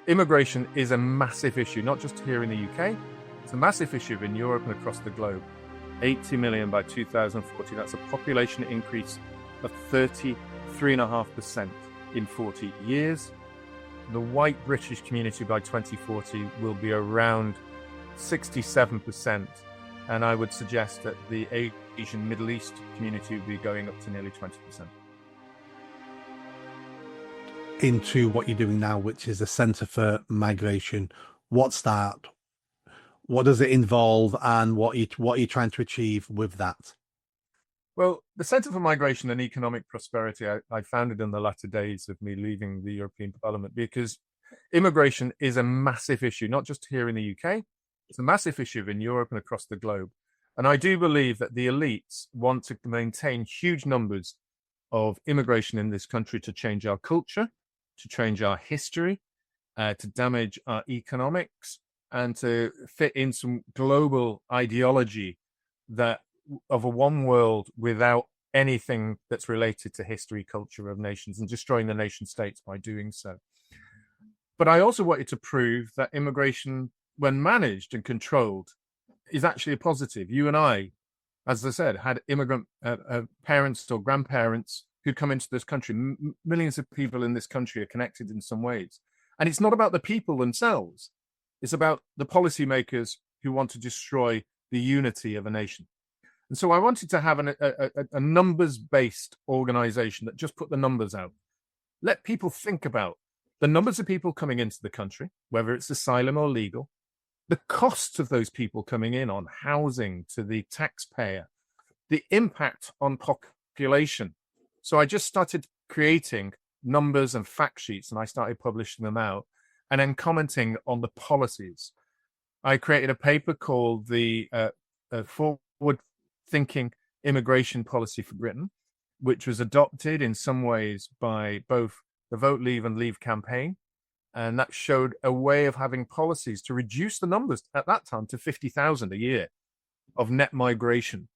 Immigration is a massive issue, not just here in the UK. It's a massive issue in Europe and across the globe. 80 million by 2040. That's a population increase of 33.5% in 40 years. The white British community by 2040 will be around 67%. And I would suggest that the Asian Middle East community will be going up to nearly 20%. Into what you're doing now, which is a Centre for Migration. What's that? What does it involve, and what are you trying to achieve with that? Well, the Centre for Migration and Economic Prosperity, I founded in the latter days of me leaving the European Parliament because immigration is a massive issue, not just here in the UK. It's a massive issue in Europe and across the globe. And I do believe that the elites want to maintain huge numbers of immigration in this country to change our culture, to change our history, to damage our economics, and to fit in some global ideology that of a one world without anything that's related to history, culture of nations, and destroying the nation states by doing so. But I also wanted to prove that immigration, when managed and controlled, is actually a positive. You and I, as I said, had immigrant parents or grandparents who'd come into this country. Millions of people in this country are connected in some ways. And it's not about the people themselves. It's about the policymakers who want to destroy the unity of a nation. And so I wanted to have a numbers-based organization that just put the numbers out. Let people think about the numbers of people coming into the country, whether it's asylum or legal, the costs of those people coming in on housing to the taxpayer, the impact on population. So I just started creating numbers and fact sheets, and I started publishing them out and then commenting on the policies. I created a paper called the Forward Thinking Immigration Policy for Britain, which was adopted in some ways by both the Vote Leave and Leave campaign. And that showed a way of having policies to reduce the numbers at that time to 50,000 a year of net migration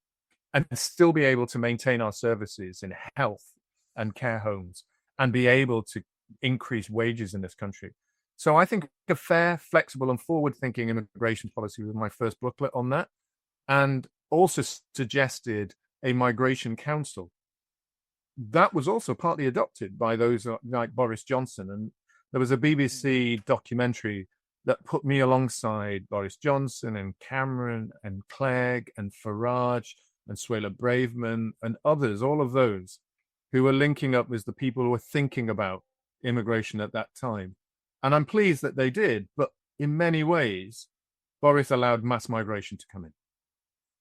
and still be able to maintain our services in health and care homes and be able to increase wages in this country. So I think a fair, flexible, and forward-thinking immigration policy was my first booklet on that, and also suggested a migration council. That was also partly adopted by those like Boris Johnson. And there was a BBC documentary that put me alongside Boris Johnson and Cameron and Clegg and Farage and Suella Braverman and others, all of those who were linking up with the people who were thinking about immigration at that time. And I'm pleased that they did, but in many ways, Boris allowed mass migration to come in.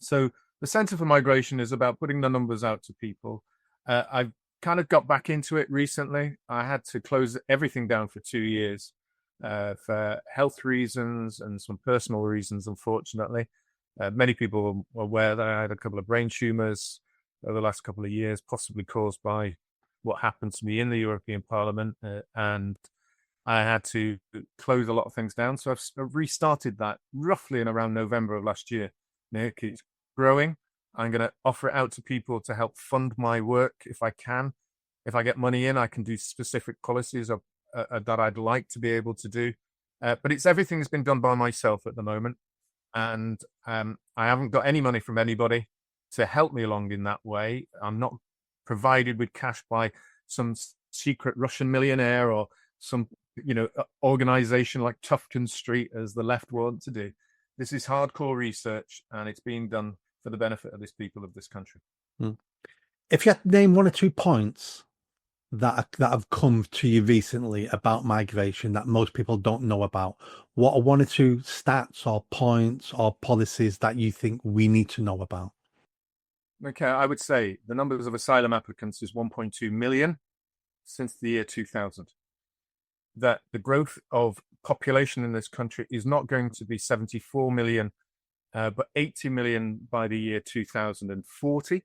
So the Centre for Migration is about putting the numbers out to people. I've kind of got back into it recently. I had to close everything down for 2 years for health reasons and some personal reasons, unfortunately. Many people were aware that I had a couple of brain tumors over the last couple of years, possibly caused by what happened to me in the European Parliament. And I had to close a lot of things down. So I've restarted that roughly in around November of last year. Nick, it's growing. I'm going to offer it out to people to help fund my work if I can. If I get money in, I can do specific policies that I'd like to be able to do. But everything's been done by myself at the moment. And I haven't got any money from anybody to help me along in that way. I'm not provided with cash by some secret Russian millionaire or some, organization like Tufton Street, as the left want to do. This is hardcore research, and it's being done for the benefit of these people of this country. If you had to name 1 or 2 points that have come to you recently about migration that most people don't know about, what are 1 or 2 stats or points or policies that you think we need to know about? Okay, I would say the numbers of asylum applicants is 1.2 million since the year 2000. That the growth of population in this country is not going to be 74 million, but 80 million by the year 2040.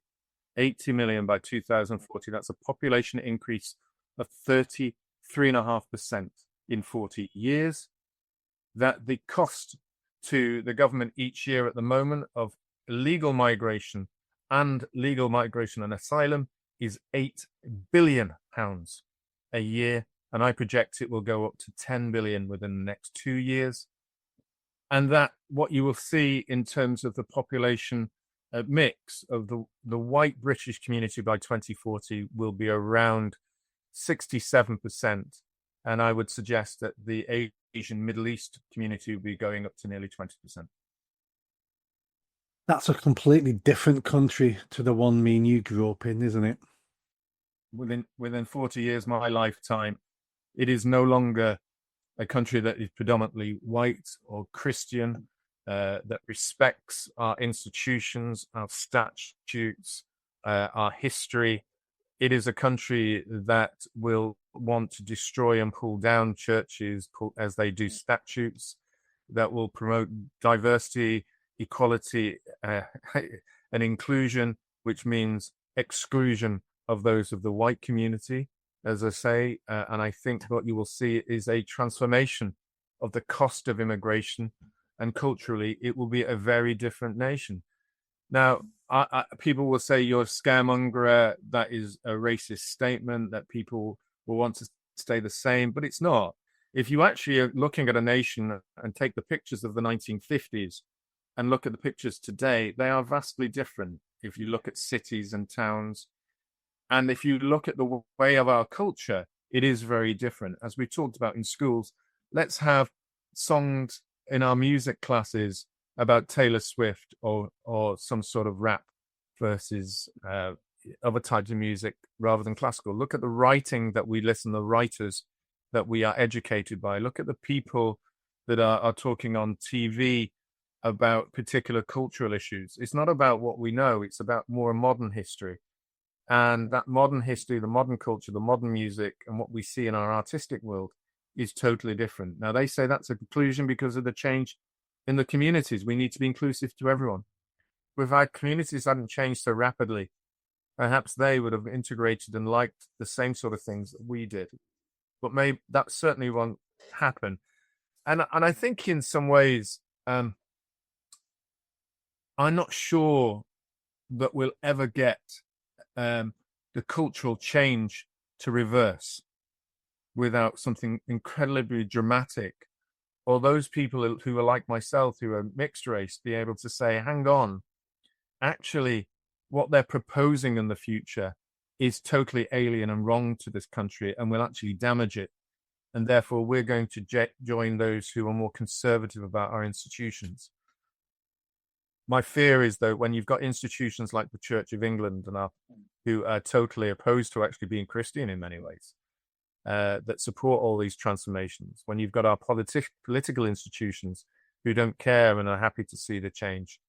80 million by 2040. That's a population increase of 33.5% in 40 years. That the cost to the government each year at the moment of illegal migration and legal migration and asylum is £8 billion a year. and I project it will go up to 10 billion within the next 2 years. And that what you will see in terms of the population mix of the white British community by 2040 will be around 67%. And I would suggest that the Asian Middle East community will be going up to nearly 20%. That's a completely different country to the one me and you grew up in, isn't it? Within 40 years, my lifetime, it is no longer a country that is predominantly white or Christian, that respects our institutions, our statutes, our history. It is a country that will want to destroy and pull down churches as they do statutes, that will promote diversity, equality, and inclusion, which means exclusion of those of the white community, as I say. And I think what you will see is a transformation of the cost of immigration, and culturally, it will be a very different nation. Now, people will say you're a scaremonger. That is a racist statement, that people will want to stay the same, but it's not. If you actually are looking at a nation and take the pictures of the 1950s and look at the pictures today, they are vastly different. If you look at cities and towns, and if you look at the way of our culture, it is very different. As we talked about in schools, let's have songs in our music classes about Taylor Swift or some sort of rap versus other types of music rather than classical. Look at the writing that we listen, the writers that we are educated by. Look at the people that are talking on TV about particular cultural issues. It's not about what we know, it's about more modern history. And that modern history, the modern culture, the modern music, and what we see in our artistic world is totally different. Now, they say that's a conclusion because of the change in the communities. We need to be inclusive to everyone. If our communities hadn't changed so rapidly, perhaps they would have integrated and liked the same sort of things that we did. But maybe that certainly won't happen. And I think in some ways, I'm not sure that we'll ever get the cultural change to reverse without something incredibly dramatic, or those people who are like myself, who are mixed race, be able to say, hang on, actually, what they're proposing in the future is totally alien and wrong to this country and will actually damage it. And therefore, we're going to join those who are more conservative about our institutions. My fear is, though, when you've got institutions like the Church of England who are totally opposed to actually being Christian in many ways, that support all these transformations, when you've got our political institutions who don't care and are happy to see the change,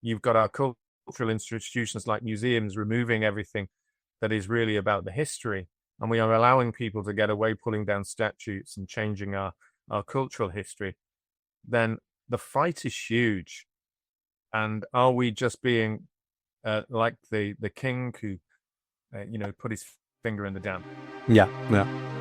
you've got our cultural institutions like museums removing everything that is really about the history, and we are allowing people to get away pulling down statutes and changing our cultural history, then the fight is huge. And are we just being like the king who, put his finger in the dam? Yeah, yeah.